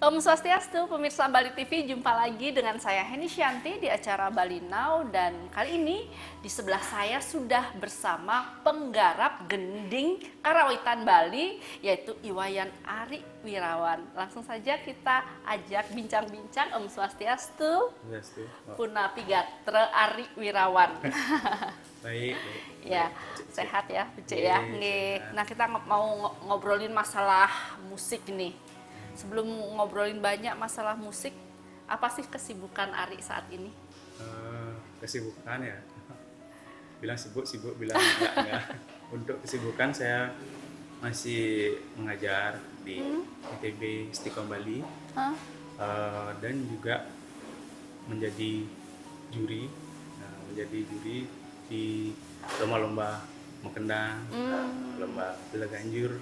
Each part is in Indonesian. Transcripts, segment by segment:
Om Swastiastu, pemirsa Bali TV, jumpa lagi dengan saya Heni Shanti di acara Bali Now, dan kali ini di sebelah saya sudah bersama penggarap gending Karawitan Bali, yaitu Iwayan Ari Wirawan. Langsung saja kita ajak bincang-bincang. Om Swastiastu, Punapi Gatre Ari Wirawan. Baik. Ya, sehat ya, Uce ya. Nah, kita mau ngobrolin masalah musik nih. Sebelum ngobrolin banyak masalah musik, apa sih kesibukan Ari saat ini? Kesibukan ya, bilang sibuk, bilang enggak. Untuk kesibukan saya masih mengajar di ITB Istiqom Bali, dan juga menjadi juri di lomba-lomba mengkendang, lomba bela ganjur,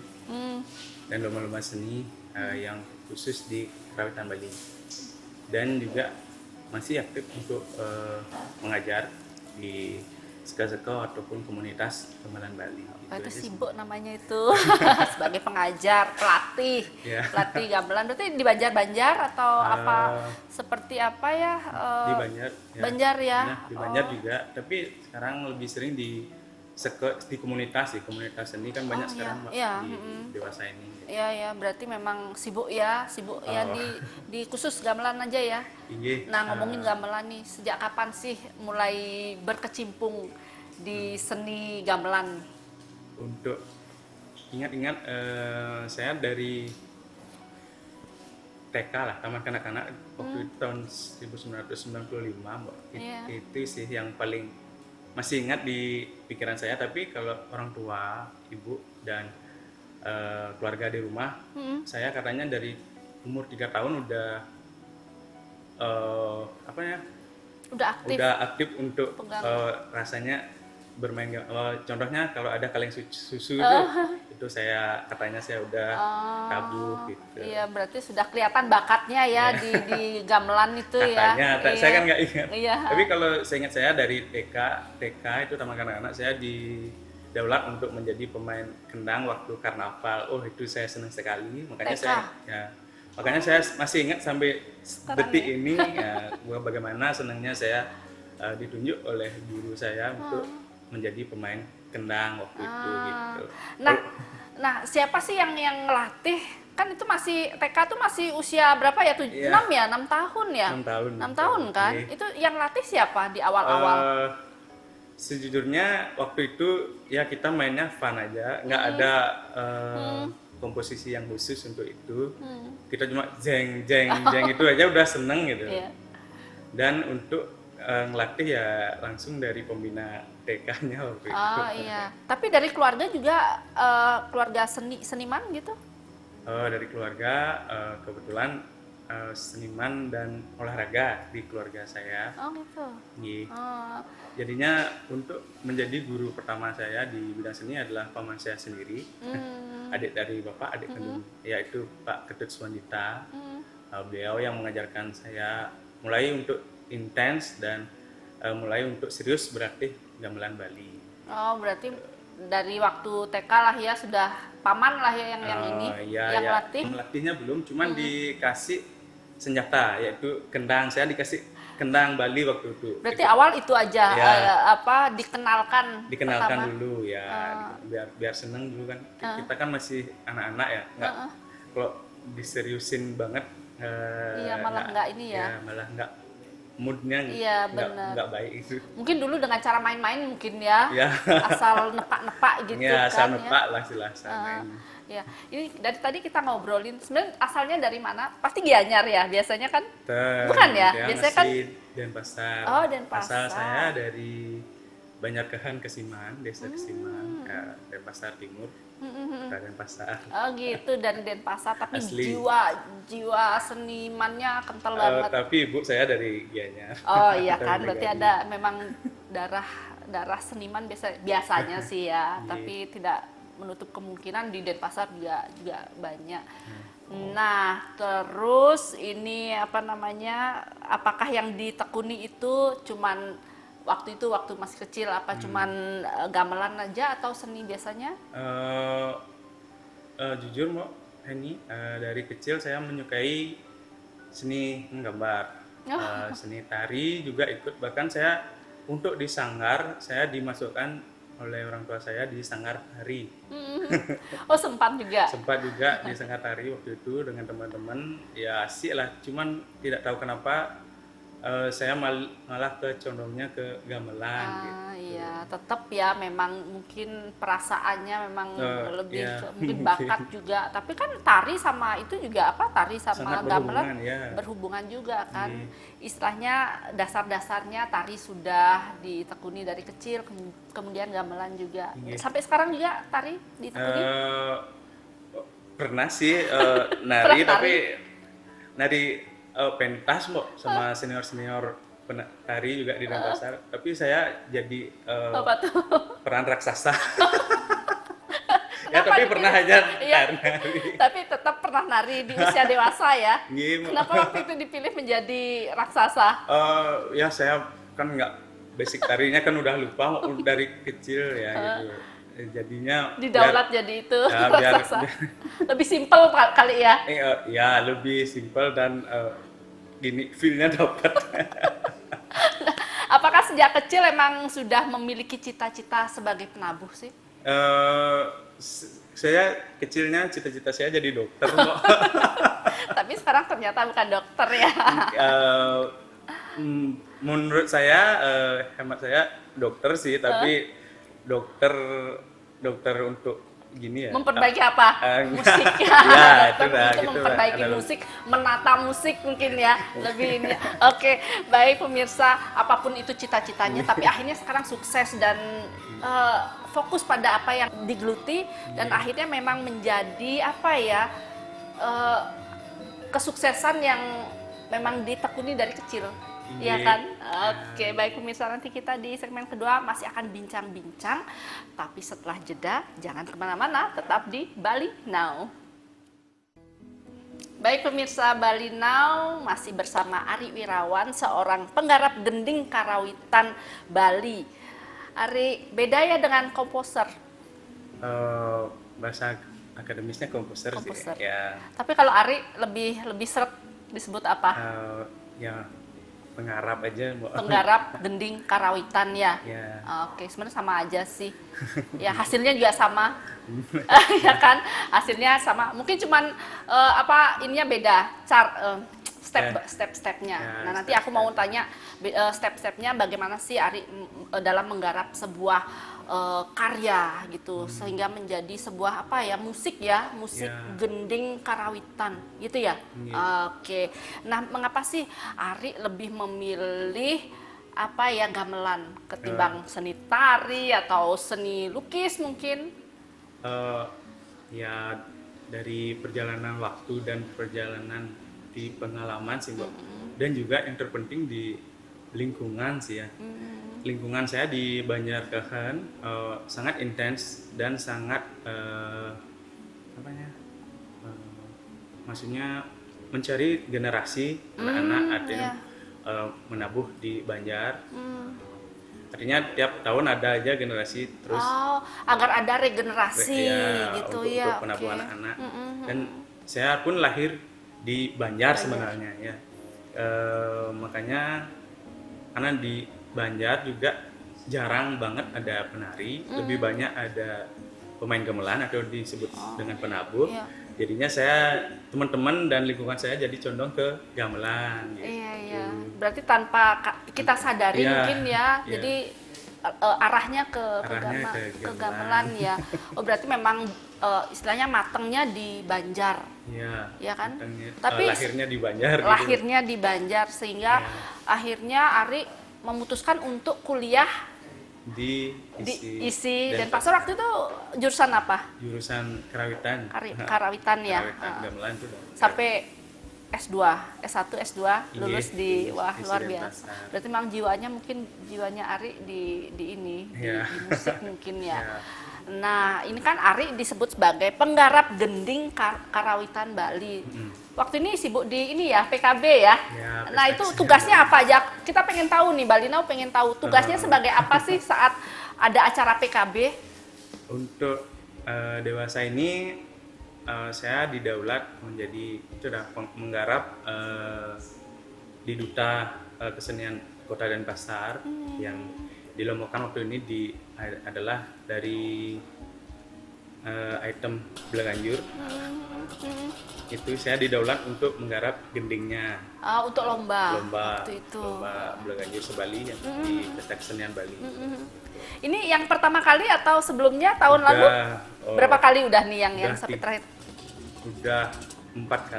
dan lomba-lomba seni yang khusus di Karawitan Bali, dan juga masih aktif untuk mengajar di seko-seko ataupun komunitas gamelan Bali. Itu sibuk namanya itu. Sebagai pengajar, pelatih gamelan. Berarti di Banjar atau apa? Seperti apa ya? Di Banjar. Banjar ya. Di Banjar juga. Tapi sekarang lebih sering di komunitas seni kan banyak sekarang di dewasa ini. Iya, berarti memang sibuk ya di khusus gamelan aja ya. Nah, ngomongin gamelan nih, sejak kapan sih mulai berkecimpung di seni gamelan? Untuk ingat-ingat, saya dari TK lah, taman kanak-kanak, waktu itu tahun 1995, Mbak. Itu sih yang paling masih ingat di pikiran saya. Tapi kalau orang tua, ibu dan keluarga di rumah, saya katanya dari umur 3 tahun udah udah aktif untuk rasanya bermain. Contohnya kalau ada kaleng susu itu katanya saya udah tabuh gitu. Iya, berarti sudah kelihatan bakatnya ya di gamelan itu katanya, ya. Saya kan nggak ingat. Iya. Tapi kalau saya ingat, saya dari TK itu taman kanak-kanak, saya didaulat untuk menjadi pemain kendang waktu karnaval. Itu saya senang sekali. Makanya saya masih ingat sampai detik ini ya, bagaimana senangnya saya ditunjuk oleh guru saya untuk menjadi pemain kendang waktu itu gitu. Nah, siapa sih yang ngelatih? Kan itu masih TK tuh masih usia berapa ya? 6 ya? 6 tahun ya? 6 tahun kan? Itu yang latih siapa di awal-awal? Sejujurnya waktu itu ya kita mainnya fun aja, nggak ada komposisi yang khusus untuk itu. Kita cuma jeng itu aja udah seneng gitu. Dan untuk ngelatih ya langsung dari pembina TK-nya waktu itu. Oh iya. Tapi dari keluarga juga keluarga seniman gitu? Dari keluarga kebetulan seniman dan olahraga di keluarga saya. Oh gitu. Jadinya untuk menjadi guru pertama saya di bidang seni adalah paman saya sendiri, adik dari bapak, adik kandung, yaitu Pak Ketut Swandita. Beliau yang mengajarkan saya mulai untuk intens dan mulai untuk serius berlatih gamelan Bali. Oh, berarti dari waktu TK lah ya, sudah paman lah ya yang latih? Melatihnya belum, cuman dikasih senjata, yaitu kendang. Saya dikasih kendang Bali waktu itu. Berarti awal itu aja dikenalkan pertama dulu ya, biar seneng dulu kan. Kita kan masih anak-anak ya, kalau diseriusin banget malah nggak ini ya. Malah nggak, moodnya nggak baik itu. Mungkin dulu dengan cara main-main mungkin ya. Asal nepak-nepak gitu kan. Asal nepak lah main. Ya, ini dari tadi kita ngobrolin, sebenarnya asalnya dari mana? Pasti Gianyar ya, biasanya kan? Bukan ya? Biasanya kan Denpasar. Oh, Denpasar. Asal saya dari Banjarkahan, Kesiman, desa Kesiman, Denpasar Timur, Denpasar. Oh gitu, dari Denpasar, tapi asli. jiwa senimannya kental banget. Tapi ibu saya dari Gianyar. Oh iya kan, berarti ada memang darah seniman biasanya sih ya, tapi tidak menutup kemungkinan di Denpasar juga banyak. Nah, terus ini apakah yang ditekuni itu cuman waktu masih kecil, cuman gamelan aja atau seni biasanya? Jujur Mbak Heni, dari kecil saya menyukai seni menggambar, seni tari juga ikut. Bahkan saya untuk di sanggar saya dimasukkan oleh orang tua saya di sanggar tari. Oh, sempat juga. Sempat juga di sanggar tari waktu itu dengan teman-teman. Ya asik lah, cuman tidak tahu kenapa saya malah condongnya ke gamelan gitu. Iya, tetap ya memang mungkin perasaannya memang lebih ya. mungkin bakat juga. Tapi kan tari sama itu juga apa? Tari sama Sangat gamelan berhubungan, ya. berhubungan juga kan. Istilahnya dasar-dasarnya tari sudah ditekuni dari kecil, kemudian gamelan juga. Sampai sekarang juga tari ditekuni? Pernah sih nari, tapi nari pentas Mbok, sama senior-senior penari juga di Denpasar. Tapi saya jadi Apa tuh? peran raksasa. Ya tapi pernah aja nari. Tapi tetap pernah nari di usia dewasa ya. Gimana? Kenapa waktu itu dipilih menjadi raksasa? Ya saya kan nggak basic tarinya kan udah lupa dari kecil ya gitu. Jadinya Didaulat jadi itu ya, raksasa. Lebih simpel kali ya. Ya lebih simpel dan gini feel-nya dapat. Apakah sejak kecil emang sudah memiliki cita-cita sebagai penabuh sih? Saya kecilnya cita-cita saya jadi dokter kok. Tapi sekarang ternyata bukan dokter ya. Menurut saya, hemat saya dokter sih, tapi dokter untuk gini ya. Memperbaiki apa? Musik. Ya, itu Dokter dah, untuk gitu memperbaiki lah. musik, menata musik mungkin ya. Lebih ini. Oke, baik pemirsa, apapun itu cita-citanya, tapi akhirnya sekarang sukses dan fokus pada apa yang digeluti dan akhirnya memang menjadi apa ya? Kesuksesan yang memang ditekuni dari kecil. Iya kan? Oke, baik pemirsa, nanti kita di segmen kedua masih akan bincang-bincang. Tapi setelah jeda, jangan kemana-mana, tetap di Bali Now. Baik pemirsa, Bali Now masih bersama Ari Wirawan, seorang penggarap gending karawitan Bali. Ari, beda ya dengan komposer? Bahasa akademisnya komposer sih. Ya. Tapi kalau Ari lebih seret disebut apa? Ya penggarap aja, Mbak. Penggarap gending karawitan ya. Ya. Oke, sebenarnya sama aja sih. Ya hasilnya juga sama. Ya kan? Hasilnya sama. Mungkin cuman ininya beda. Step-stepnya. Ya, Nah, nanti aku mau tanya step-stepnya bagaimana sih Ari dalam menggarap sebuah karya gitu sehingga menjadi sebuah musik gending karawitan gitu ya. Oke. Nah, mengapa sih Ari lebih memilih gamelan ketimbang seni tari atau seni lukis mungkin? Ya dari perjalanan waktu dan perjalanan di pengalaman sih Mbak. Dan juga yang terpenting di lingkungan sih ya. Lingkungan saya di Banjarkahan sangat intens dan sangat maksudnya mencari generasi anak-anak ada yang menabuh di Banjar. Artinya tiap tahun ada aja generasi terus. Agar ada regenerasi gitu untuk penabuh anak-anak. Dan saya pun lahir di Banjar sebenarnya ya. Makanya karena di Banjar juga jarang banget ada penari, lebih banyak ada pemain gamelan atau disebut dengan penabuh. Jadinya saya teman-teman dan lingkungan saya jadi condong ke gamelan gitu. Iya. Berarti tanpa kita sadari mungkin ya. Jadi arahnya ke gamelan ya. Oh, berarti memang istilahnya matengnya di Banjar. Iya. Ya kan? Tapi lahirnya di Banjar. Lahirnya di Banjar sehingga akhirnya Ari memutuskan untuk kuliah di ISI Denpasar. Waktu itu jurusan apa? Jurusan karawitan. Karawitan ya. Gamelan itu. Sampai S2, S1, S2 lulus di luar biasa. Berarti memang jiwanya Ari di musik mungkin ya. Nah, ini kan Ari disebut sebagai penggarap gending karawitan Bali. Waktu ini sibuk di PKB ya. Nah, itu tugasnya apa aja? Kita pengen tahu nih, Bali Now pengen tahu tugasnya sebagai apa sih saat ada acara PKB? Untuk dewasa ini saya didaulat menjadi itu dah menggarap di Duta Kesenian Kota Denpasar yang dilombakan waktu ini adalah dari item Belaganjur. Itu saya didaulat untuk menggarap gendingnya. Untuk lomba Lomba waktu itu. lomba Belaganjur Sebali yang di Pesta Kesenian Bali. Ini yang pertama kali atau sebelumnya tahun lalu? Berapa kali udah nih yang sampai terakhir? Udah empat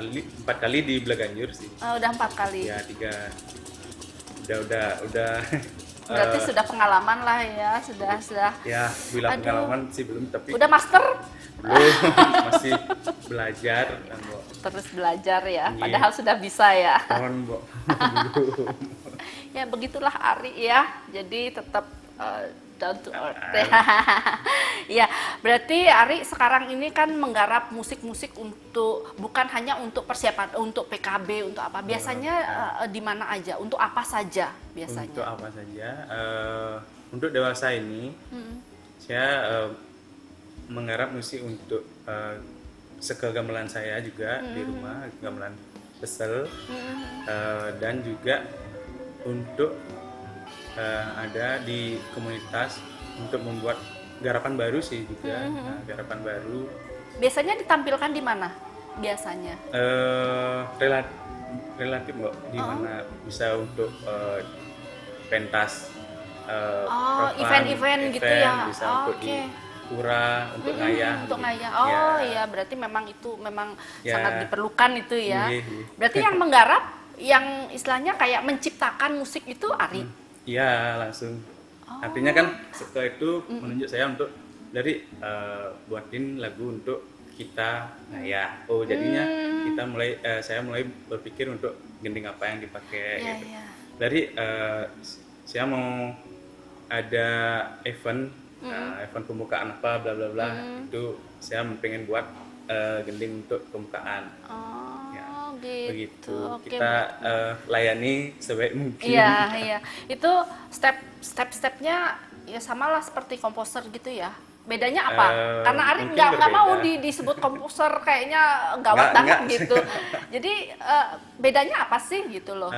kali di Belaganjur sih. Udah 4 kali. Ya 3. Udah. Berarti sudah pengalaman lah ya, sudah. Ya, bilang Aduh. pengalaman sih belum, tapi Udah master? belum, masih belajar. Terus belajar ya, Iya. padahal sudah bisa ya. Mohon, Mbok. Belum. Ya begitulah Ari ya, jadi tetap down to earth. Ya, berarti Ari sekarang ini kan menggarap musik-musik untuk bukan hanya untuk persiapan untuk PKB, untuk apa? Biasanya di mana aja? Untuk apa saja biasanya? Untuk apa saja? Untuk dewasa ini, saya menggarap musik untuk sekegamelan saya juga di rumah, gamelan pesel, dan juga untuk ada di komunitas untuk membuat garapan baru sih juga. Nah, garapan baru Biasanya ditampilkan di mana? Biasanya? relatif kok di mana bisa untuk pentas, Event-event gitu ya? bisa Oh, untuk oke. di pura, untuk ngayah Untuk gitu. ngayah. Oh Ya. iya, berarti memang itu memang Ya. sangat diperlukan itu ya. Iya, iya. Berarti yang menggarap, yang istilahnya kayak menciptakan musik itu Ari. Iya, langsung. Artinya kan setelah itu menunjuk saya untuk dari buatin lagu untuk kita ngayah. Oh, jadinya saya mulai berpikir untuk gending apa yang dipakai Iya, gitu. iya. Dari saya mau ada event event pembukaan apa bla bla bla, itu saya pengen buat gending untuk pembukaan. Oh, Ya, gitu. Begitu. Oke. Kita layani sebaik mungkin. Iya. Itu step-stepnya ya samalah seperti komposer gitu ya. Bedanya apa? Karena Ari mungkin nggak mau berbeda. disebut komposer, kayaknya gawat banget Nggak. gitu. Jadi bedanya apa sih gitu loh?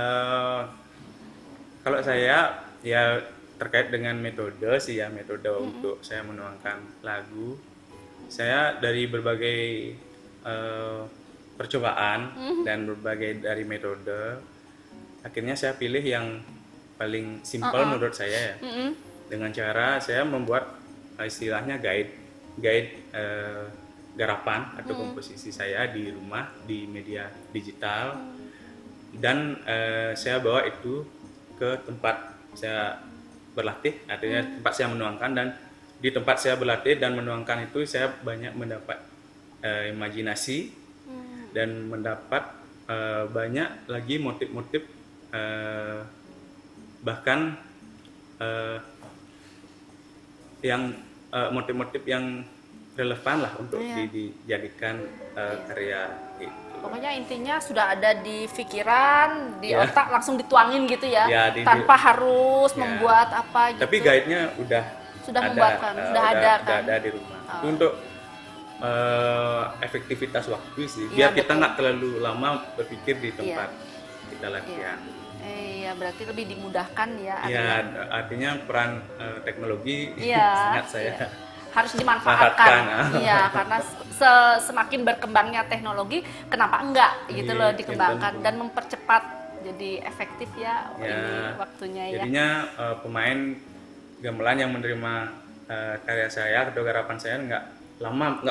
Kalau saya ya terkait dengan metode sih ya, metode untuk saya menuangkan lagu. Saya dari berbagai percobaan dan berbagai dari metode, akhirnya saya pilih yang paling simpel menurut saya ya. Dengan cara saya membuat istilahnya guide garapan atau komposisi saya di rumah di media digital, dan saya bawa itu ke tempat saya berlatih, artinya tempat saya menuangkan, dan di tempat saya berlatih dan menuangkan itu saya banyak mendapat imajinasi dan mendapat banyak lagi motif-motif, bahkan yang motif-motif yang relevan lah untuk dijadikan karya itu. Pokoknya intinya sudah ada di pikiran, di otak langsung dituangin gitu ya, Ya, tanpa harus ya. membuat apa gitu. Tapi guide-nya Sudah ada, membuatkan, sudah ada kan? ada di rumah. Itu untuk efektivitas waktu sih, Iya, biar kita betul. nggak terlalu lama berpikir di tempat kita latihan. Iya, berarti lebih dimudahkan ya. Iya, artinya peran teknologi Iya, sangat saya iya. Harus dimanfaatkan. Manfaatkan, Iya, karena semakin berkembangnya teknologi, kenapa enggak gitu Iya, loh dikembangkan tentu. dan mempercepat jadi efektif ya, Ya, ini waktunya ya. jadinya pemain gamelan yang menerima karya saya atau garapan saya nggak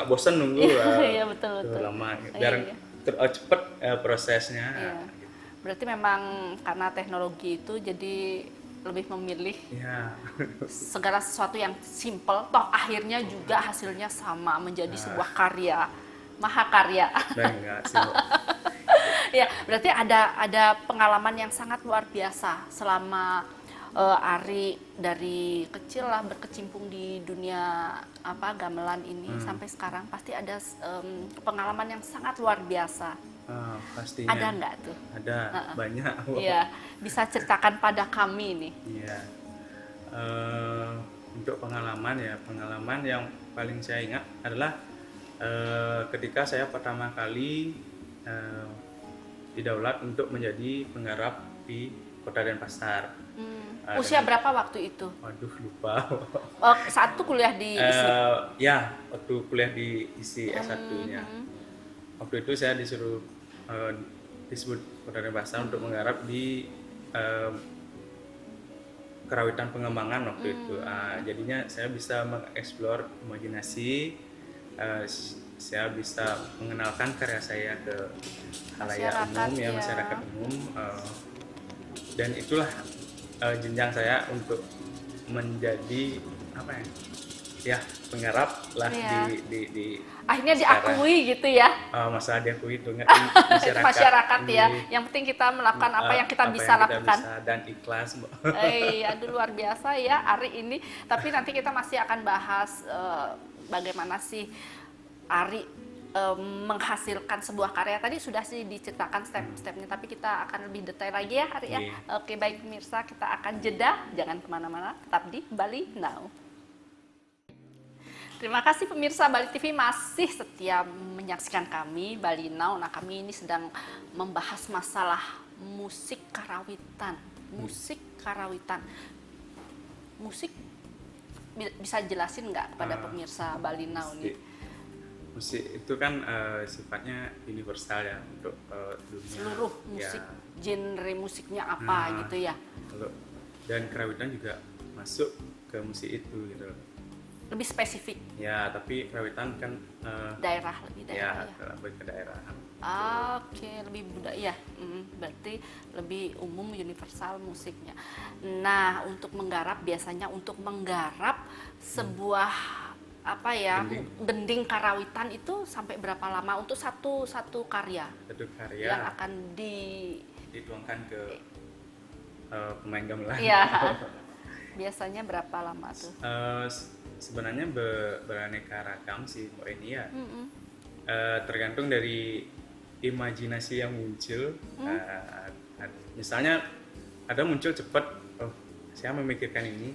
bosan nunggu Iya, betul. lama, biar Iya. cepet prosesnya. Iya. Berarti memang karena teknologi itu jadi lebih memilih Ya. segala sesuatu yang simple, toh akhirnya juga hasilnya sama menjadi sebuah karya, mahakarya. Enggak sih, Mbak. Ya, berarti ada pengalaman yang sangat luar biasa selama Ari dari kecil lah berkecimpung di dunia gamelan ini sampai sekarang, pasti ada pengalaman yang sangat luar biasa. Pastinya. Ada nggak tuh? Ada, banyak. Iya, bisa ceritakan pada kami nih. Iya. Untuk pengalaman yang paling saya ingat adalah Ketika saya pertama kali eh, didaulat untuk menjadi penggarap di Kota Denpasar. Usia berapa waktu itu? Waduh, lupa. Oh, saat itu kuliah di ISI. Ya, waktu kuliah di ISI S1-nya. Waktu itu saya disuruh disebut Kota Denpasar untuk menggarap di kerawitan pengembangan waktu itu. Jadinya saya bisa mengeksplor imajinasi, saya bisa mengenalkan karya saya ke khalayak umum, ya, masyarakat umum, dan itulah jenjang saya untuk menjadi apa ya penggarap lah di akhirnya sekarang. diakui gitu ya. Masalah diakui itu Masyarakat ya. Yang penting kita melakukan apa yang kita bisa lakukan. Dan ikhlas. Aduh luar biasa ya Ari ini. Tapi nanti kita masih akan bahas bagaimana sih Ari menghasilkan sebuah karya. Tadi sudah sih diceritakan step-stepnya, tapi kita akan lebih detail lagi ya Ari ya. Oke, baik pemirsa, kita akan jeda. Jangan kemana-mana, tetap di Bali Now. Terima kasih pemirsa Bali TV masih setia menyaksikan kami Bali Now. Nah, kami ini sedang membahas masalah musik karawitan. Musik karawitan. Musik bisa jelasin nggak kepada pemirsa Bali Now nih? Musik itu kan sifatnya universal ya untuk dunia. Seluruh musik, genre musiknya apa gitu ya. Dan karawitan juga masuk ke musik itu gitu. Lebih spesifik. Ya, tapi karawitan kan daerah lebih daerah ya. Lebih ke daerah. Oke, lebih budaya. Berarti lebih umum universal musiknya. Nah, untuk menggarap biasanya untuk menggarap sebuah apa ya gending karawitan itu sampai berapa lama untuk satu karya? Satu karya yang akan dituangkan ke pemain gamelan. Iya. Biasanya berapa lama tuh? Sebenarnya beraneka ragam sih Mbak ini ya. Tergantung dari imajinasi yang muncul. Misalnya ada muncul cepat, oh saya memikirkan ini.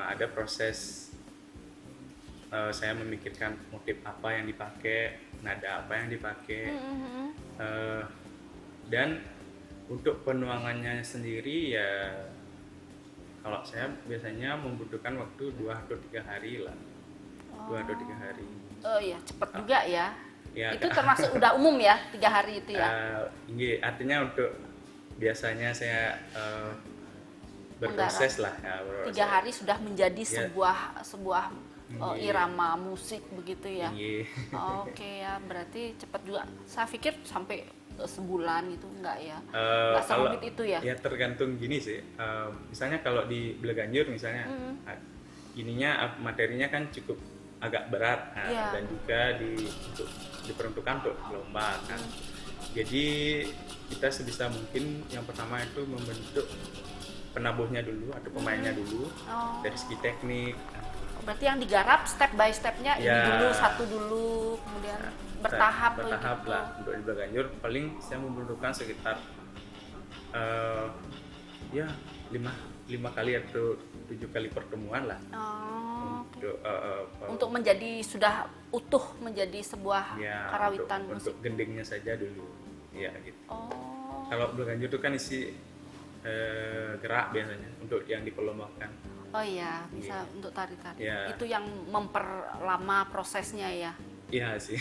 Ada proses saya memikirkan motif apa yang dipakai, nada apa yang dipakai, dan untuk penuangannya sendiri ya. Kalau saya biasanya membutuhkan waktu 2 atau 3 hari lah. 2 atau 3 hari. Oh iya, cepat juga ya. Ya, itu termasuk udah umum ya, 3 hari itu ya? Artinya untuk biasanya saya berproses lah. Ya, 3 hari sudah menjadi sebuah irama musik begitu ya? Oke ya, berarti cepat juga. Saya pikir sampai sebulan gitu enggak ya? Enggak serumit itu ya? Ya tergantung gini sih. Misalnya kalau di Bleganjur misalnya, ininya materinya kan cukup agak berat, dan juga diperuntukkan untuk lomba kan. Jadi kita sebisa mungkin yang pertama itu membentuk penabuhnya dulu atau pemainnya dulu dari segi teknik. Berarti yang digarap step by stepnya ini dulu, satu dulu, kemudian bertahap gitu. Lah untuk di Bleganjur paling saya membutuhkan sekitar 5 kali atau 7 kali pertemuan lah. Untuk menjadi sudah utuh menjadi sebuah karawitan musik. Untuk gendingnya saja dulu ya gitu. Kalau Bleganjur itu kan isi gerak biasanya untuk yang diperlombakan. Oh iya, bisa untuk tari-tari. Itu yang memperlama prosesnya ya. Iya sih.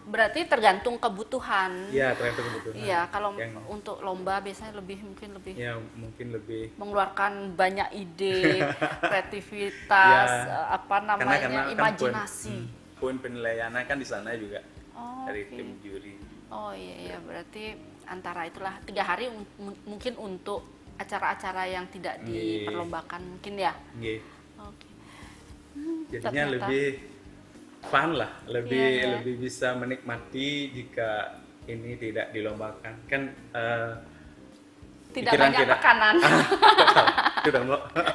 Berarti tergantung kebutuhan. Iya, tergantung kebutuhan. Iya, kalau untuk lomba biasanya mungkin lebih. Ya, mungkin lebih mengeluarkan banyak ide, kreativitas, imajinasi. Poin penilaiannya kan di sana juga dari tim juri. Oh iya, berarti antara itulah 3 hari mungkin untuk acara-acara yang tidak diperlombakan mungkin ya. Oke. Jadinya lebih fun lah, lebih bisa menikmati jika ini tidak dilombakan kan. Tidak banyak tekanan.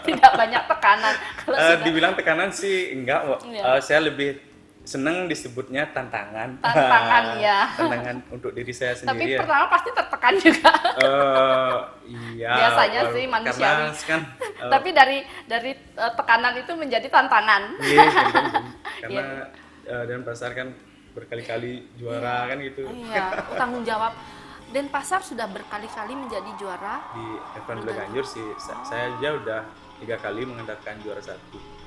Tidak banyak tekanan. Dibilang tekanan sih enggak, saya lebih senang disebutnya tantangan. Ya. Tantangan untuk diri saya sendiri. Tapi pertama pasti tertekan juga. Iya. Biasanya sih manusiawi. Kan, tapi dari tekanan itu menjadi tantangan. Iya, karena Denpasar kan berkali-kali juara kan gitu. Iya, tanggung jawab. Denpasar sudah berkali-kali menjadi juara. Di event Bleganjur sih saya aja udah 3 kali mengandalkan juara 1.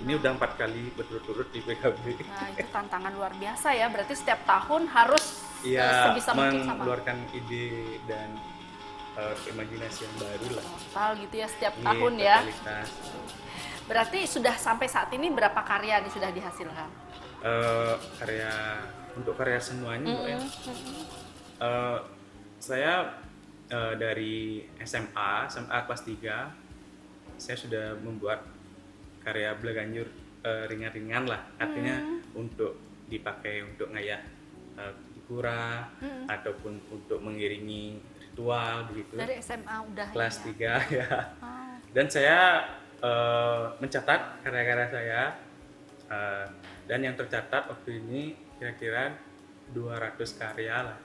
Ini udah 4 kali berturut-turut di PKB. Nah, itu tantangan luar biasa ya. Berarti setiap tahun harus Iya, sebisa mungkin sama mengeluarkan ide dan imajinasi yang baru lah. total gitu ya setiap Iya, tahun ya. totalitas. Berarti sudah sampai saat ini berapa karya nih sudah dihasilkan? Karya untuk karya semuanya Bu, ya. Saya dari SMA kelas 3 saya sudah membuat karya Bleganjur ringan-ringan lah, artinya untuk dipakai untuk ngayah pura ataupun untuk mengiringi ritual begitu. Dari SMA udah Kelas ini ya? 3 ya. Oh, Dan saya mencatat karya-karya saya dan yang tercatat waktu ini kira-kira 200 karya lah.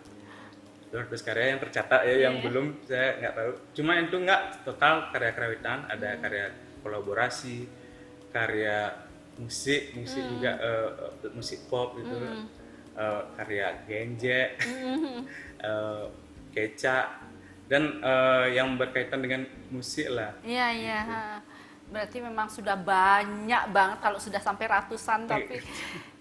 200 karya yang tercatat ya, yang belum saya nggak tahu. Cuma itu nggak total karya kerawitan, ada karya kolaborasi, karya musik juga musik pop gitu, karya genje, kecak, dan yang berkaitan dengan musik lah. iya iya. Berarti memang sudah banyak banget kalau sudah sampai ratusan, tapi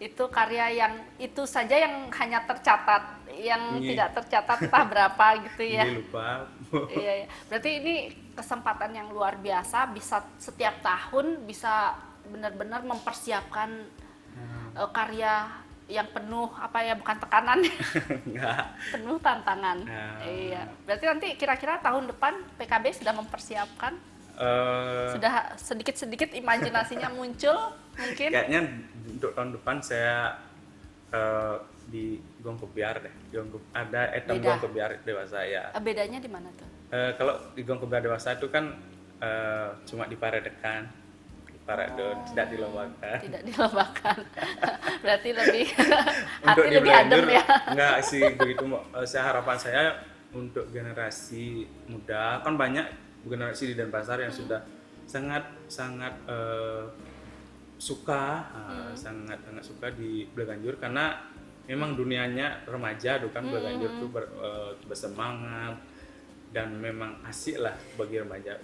itu karya yang itu saja yang hanya tercatat, yang tidak tercatat entah berapa gitu ya. Ini lupa. Iya, iya. Berarti ini kesempatan yang luar biasa, bisa setiap tahun bisa benar-benar mempersiapkan karya yang penuh apa ya, bukan tekanan, Enggak. penuh tantangan. Iya. Berarti nanti kira-kira tahun depan PKB sudah mempersiapkan, sudah sedikit-sedikit imajinasinya muncul mungkin. Kayaknya untuk tahun depan saya di Gong Kebiar deh. Ada item Beda. Gong Kebiar dewasa ya. Bedanya di mana tuh? Kalau di Gong Kebiar dewasa itu kan cuma diparedekan, diparedon, tidak dilombakan. Tidak dilombakan. Berarti lebih Untuk hati di lebih adem Bleganjur, ya. enggak sih begitu. Harapan saya untuk generasi muda, kan banyak generasi di Denpasar yang sudah sangat suka, sangat suka di Bleganjur karena memang dunianya remaja tuh kan. Bleganjur tuh bersemangat dan memang asik lah bagi remaja.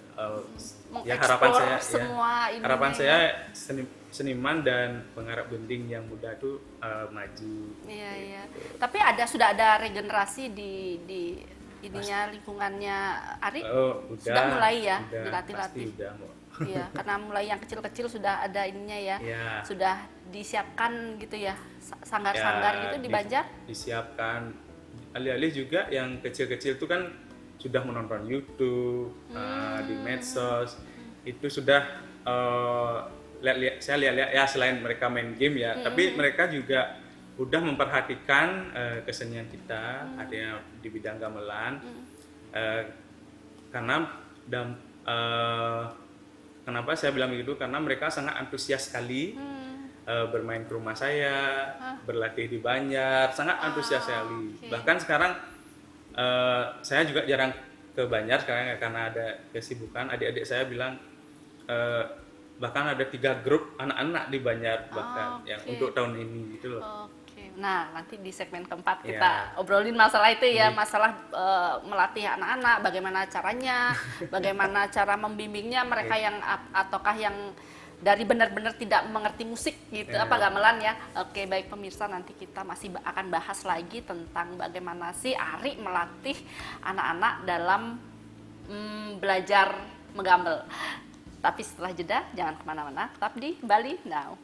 Ya harapan Mengeksplor saya semua ya, ininya harapan ya. saya seniman dan penggarap gending yang muda tuh maju. Iya, iya. Tapi sudah ada regenerasi di ininya, lingkungannya Ari. Sudah mulai ya, udah, dilatih-latih. pasti udah, Mbak. Iya, karena mulai yang kecil-kecil sudah ada ininya ya. Iya. Sudah disiapkan gitu ya, sanggar-sanggar Ya, gitu di Banjar. disiapkan. Alih-alih juga yang kecil-kecil itu kan sudah menonton YouTube, di medsos, itu sudah saya lihat ya, selain mereka main game ya, tapi mereka juga udah memperhatikan kesenian kita, artinya di bidang gamelan, karena kenapa saya bilang begitu, karena mereka sangat antusias sekali bermain ke rumah saya, berlatih di Banjar, sangat antusias sekali. Bahkan sekarang saya juga jarang ke Banjar sekarang ya, karena ada kesibukan. Adik-adik saya bilang bahkan ada 3 grup anak-anak di Banjar bahkan yang untuk tahun ini gitu loh. Oke. Nah, nanti di segmen keempat kita obrolin masalah itu ya, masalah melatih anak-anak, bagaimana caranya, bagaimana cara membimbingnya mereka yang ataukah yang dari benar-benar tidak mengerti musik gitu, apa gamelan ya. Oke, baik pemirsa, nanti kita masih akan bahas lagi tentang bagaimana sih Ari melatih anak-anak dalam belajar menggambel. Tapi setelah jeda, jangan kemana-mana, tetap di Bali Now.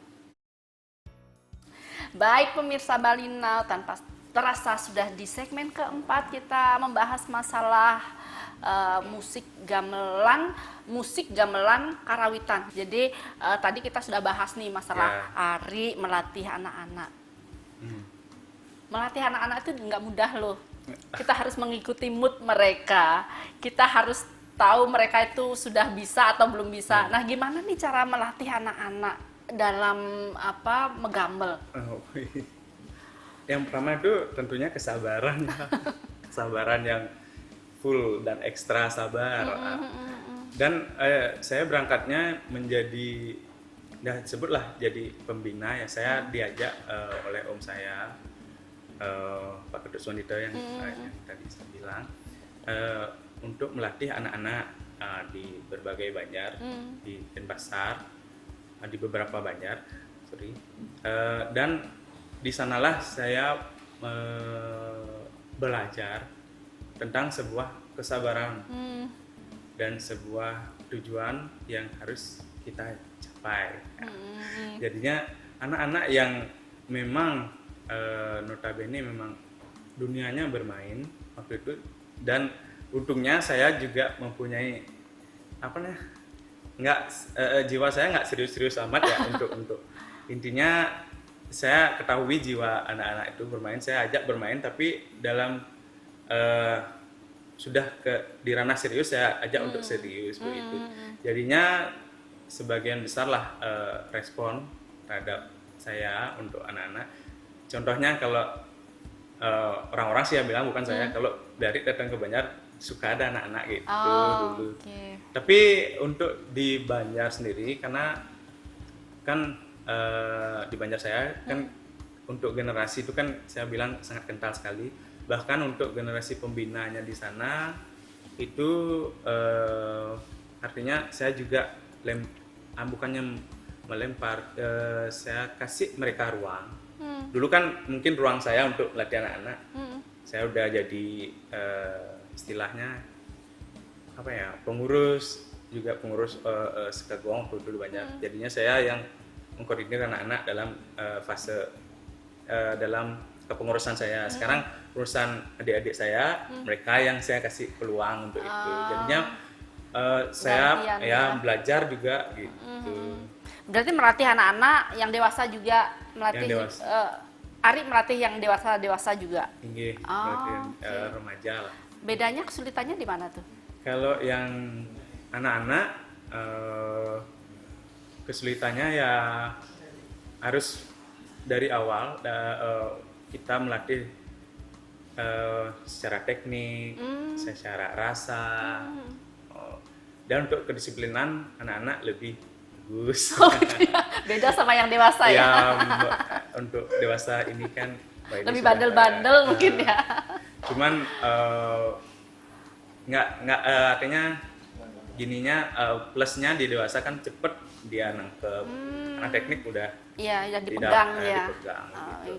Baik pemirsa Bali Now, tanpa terasa sudah di segmen keempat kita membahas masalah musik gamelan karawitan. Jadi tadi kita sudah bahas nih masalah Ari melatih anak-anak. Melatih anak-anak itu nggak mudah loh. Kita harus mengikuti mood mereka. Kita harus tahu mereka itu sudah bisa atau belum bisa. Nah, gimana nih cara melatih anak-anak dalam menggambel? Yang pertama itu tentunya kesabaran ya. Kesabaran yang full dan ekstra sabar. Dan saya berangkatnya menjadi dah sebutlah jadi pembina ya. Saya diajak oleh om saya, Pak Kedut Suwandito yang tadi saya bilang, untuk melatih anak-anak di berbagai banjar, di Denpasar, di beberapa banjar, dan di sanalah saya belajar tentang sebuah kesabaran dan sebuah tujuan yang harus kita capai. Jadinya anak-anak yang memang notabene memang dunianya bermain waktu itu, dan untungnya saya juga mempunyai jiwa saya nggak serius-serius amat ya untuk intinya saya ketahui jiwa anak-anak itu bermain, saya ajak bermain, tapi dalam sudah di ranah serius saya ajak untuk serius begitu. Jadinya sebagian besar lah respon terhadap saya untuk anak-anak. Contohnya kalau orang-orang sih yang bilang, bukan saya, kalau dari datang ke Banjar suka ada anak-anak gitu dulu. Okay. Tapi untuk di Banjar sendiri, karena kan di Banjar saya kan untuk generasi itu kan saya bilang sangat kental sekali. Bahkan untuk generasi pembinanya di sana itu artinya saya juga bukannya melempar, saya kasih mereka ruang. Dulu kan mungkin ruang saya untuk melatih anak-anak, saya udah jadi istilahnya pengurus Sekagong dulu banyak. Jadinya saya yang mengkoordinir anak-anak dalam fase dalam kepengurusan saya. Sekarang urusan adik-adik saya, mereka yang saya kasih peluang untuk itu. Jadinya saya belajar juga gitu. Berarti melatih anak-anak, yang dewasa juga melatih. Ari melatih yang dewasa juga. Tinggi, melatih remaja lah. Bedanya, kesulitannya di mana tuh? Kalau yang anak-anak kesulitannya ya harus dari awal kita melatih secara teknik, secara rasa, dan untuk kedisiplinan anak-anak lebih bagus. Beda sama yang dewasa ya? Untuk dewasa ini kan lebih bandel-bandel mungkin ya. Cuman nggak artinya gininya, plusnya di dewasa kan cepet dia nangkep. Karena teknik udah yang dipegang ya. Dipegang, gitu.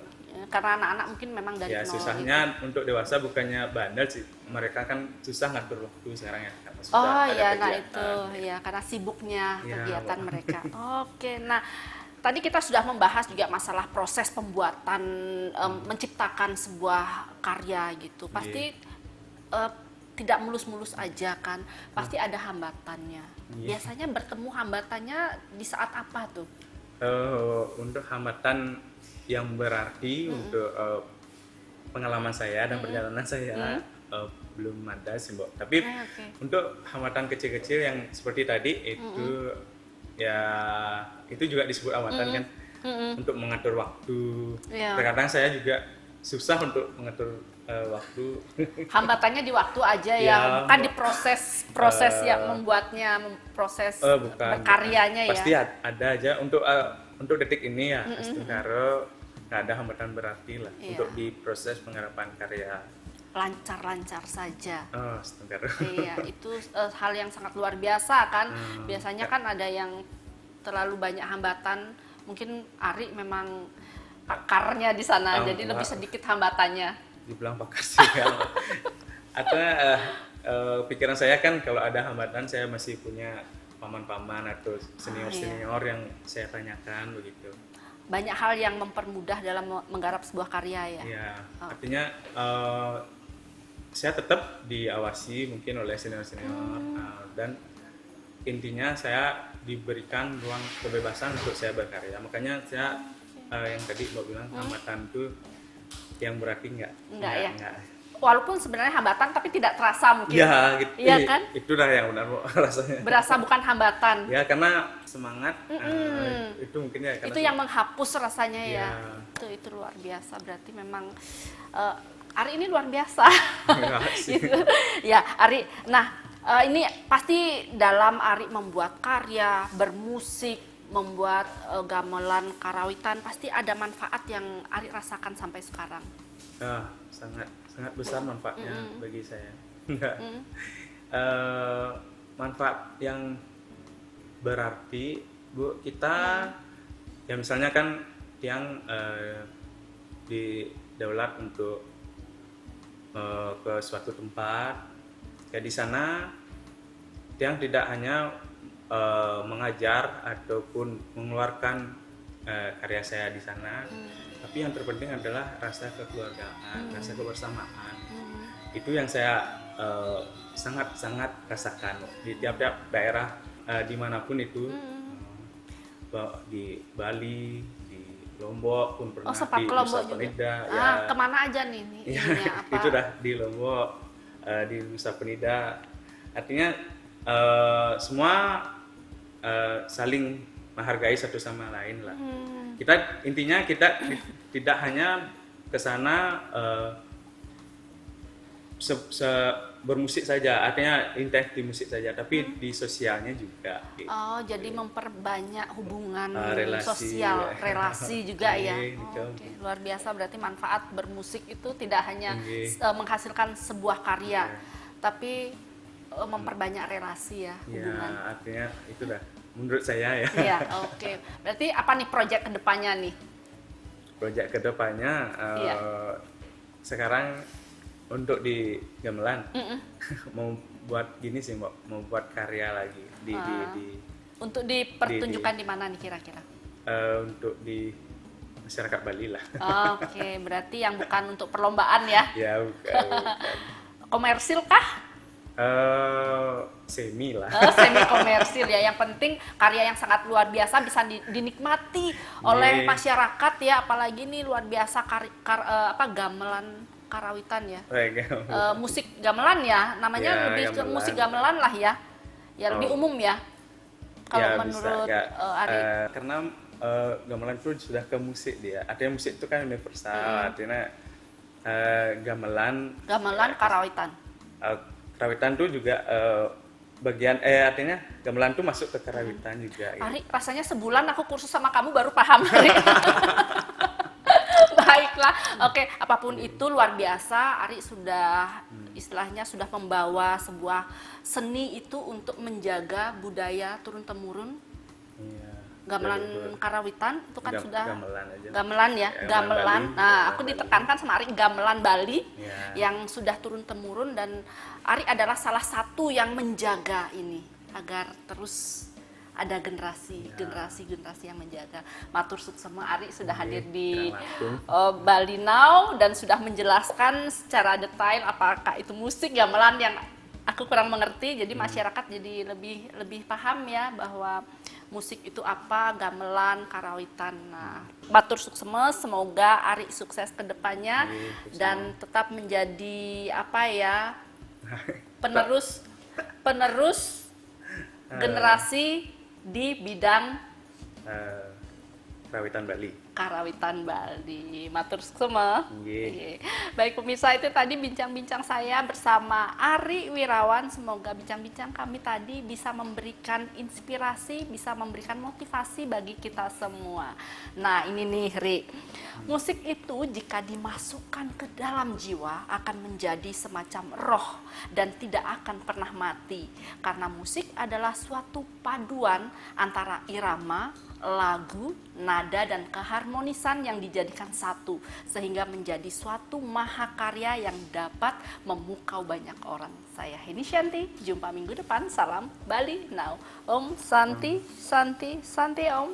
Karena anak-anak mungkin memang dari nol. Susahnya gitu. Untuk dewasa bukannya bandel sih, mereka kan susah ngatur waktu sekarang ya. Itu ya, karena sibuknya kegiatan mereka. Oke, nah tadi kita sudah membahas juga masalah proses pembuatan, menciptakan sebuah karya gitu. Pasti tidak mulus-mulus aja kan, pasti ada hambatannya. Biasanya bertemu hambatannya di saat apa tuh? Untuk hambatan yang berarti untuk pengalaman saya dan perjalanan saya belum ada sih, Mbak. Tapi untuk hambatan kecil-kecil yang seperti tadi itu itu juga disebut hambatan kan, untuk mengatur waktu. Terkadang saya juga susah untuk mengatur waktu. Hambatannya di waktu aja ya, bukan di proses yang membuatnya, proses berkaryanya ya. Pasti ada aja untuk detik ini ya, Astungkaro nggak ada hambatan berarti lah untuk di proses penggarapan karya. Lancar-lancar saja. Astungkaro. Iya, itu hal yang sangat luar biasa kan. Biasanya kan ada yang terlalu banyak hambatan. Mungkin Ari memang pakarnya di sana, jadi lebih sedikit hambatannya. Dibilang pakar sih ya. Atau pikiran saya kan kalau ada hambatan saya masih punya paman-paman atau senior-senior yang saya tanyakan begitu. Banyak hal yang mempermudah dalam menggarap sebuah karya ya. Iya, artinya saya tetap diawasi mungkin oleh senior-senior, dan intinya saya diberikan ruang kebebasan untuk saya berkarya. Makanya saya yang tadi Mbak bilang hambatan itu yang berarti enggak. Walaupun sebenarnya hambatan tapi tidak terasa mungkin. Iya, gitu. Iya kan? Itulah yang benar rasanya. Berasa bukan hambatan. Ya, karena semangat itu mungkin ya. Itu yang menghapus rasanya ya. Itu luar biasa, berarti memang Ari ini luar biasa. Gitu. Ya, Ari. Nah, ini pasti dalam Ari membuat karya, bermusik, membuat gamelan karawitan pasti ada manfaat yang Ari rasakan sampai sekarang. Sangat sangat besar manfaatnya bagi saya. Manfaat yang berarti Bu, kita ya misalnya kan tiang didaulat untuk ke suatu tempat, ya di sana tiang tidak hanya mengajar ataupun mengeluarkan karya saya di sana, tapi yang terpenting adalah rasa kekeluargaan, rasa kebersamaan. Itu yang saya sangat-sangat rasakan di tiap-tiap daerah dimanapun itu, di Bali, di Lombok pun pernah, sempat di ke Lombok Nusa juga. Penida, Kemana aja nih? Ininya apa? itu dah di Lombok, di Nusa Penida. Artinya semua saling menghargai satu sama lain lah. Kita intinya kita tidak hanya ke sana bermusik saja, artinya intens di musik saja, tapi di sosialnya juga. Gitu. Oh, jadi memperbanyak hubungan Relasi, sosial, ya. relasi juga ya. Gitu. Oke, luar biasa, berarti manfaat bermusik itu tidak hanya menghasilkan sebuah karya, Oke. tapi memperbanyak relasi ya, Ya, hubungan. artinya itu dah menurut saya ya. Iya, oke. Berarti apa nih proyek kedepannya nih? Proyek kedepannya Iya. sekarang untuk di gamelan mau buat gini sih, mau buat karya lagi di Untuk dipertunjukkan di mana nih kira-kira? untuk di masyarakat Bali lah. Oke, berarti yang bukan untuk perlombaan ya? Ya bukan. Komersil kah? Semi lah. Semi komersil ya. Yang penting karya yang sangat luar biasa bisa dinikmati oleh masyarakat ya. Apalagi nih luar biasa gamelan karawitan ya. Musik gamelan ya, namanya Ya, lebih ke gamelan. musik gamelan lah ya. Ya lebih umum ya. Kalau Ya, menurut bisa, Ari. karena gamelan itu sudah ke musik dia. Artinya musik itu kan universal. Artinya gamelan Karawitan. karawitan itu juga bagian artinya gamelan itu masuk ke karawitan juga. Gitu. Ari, rasanya sebulan aku kursus sama kamu baru paham Ari. Baiklah, oke, apapun itu luar biasa. Ari sudah istilahnya sudah membawa sebuah seni itu untuk menjaga budaya turun temurun. Iya. Gamelan Betul. karawitan itu kan sudah gamelan aja. gamelan ya, Ya, gamelan. Bali. Nah, Gamelan aku Bali. ditekankan sama Ari gamelan Bali Ya. yang sudah turun temurun, dan Ari adalah salah satu yang menjaga ini agar terus ada generasi yang menjaga. Matur suksema, Ari sudah hadir di Bali Now dan sudah menjelaskan secara detail apakah itu musik gamelan yang aku kurang mengerti. Jadi masyarakat jadi lebih paham ya bahwa musik itu apa, gamelan, karawitan. Nah, matur suksema, semoga Ari sukses ke depannya dan tetap menjadi penerus generasi di bidang karawitan Bali. Matur suksema. Baik pemirsa, itu tadi bincang-bincang saya bersama Ari Wirawan. Semoga bincang-bincang kami tadi bisa memberikan inspirasi, bisa memberikan motivasi bagi kita semua. Nah, ini nih Ri, musik itu jika dimasukkan ke dalam jiwa akan menjadi semacam roh dan tidak akan pernah mati, karena musik adalah suatu paduan antara irama, lagu, nada, dan keharmonisan yang dijadikan satu sehingga menjadi suatu mahakarya yang dapat memukau banyak orang. Saya Heni Shanti, jumpa minggu depan. Salam Bali Now. Om Santi, Santi, Santi Om.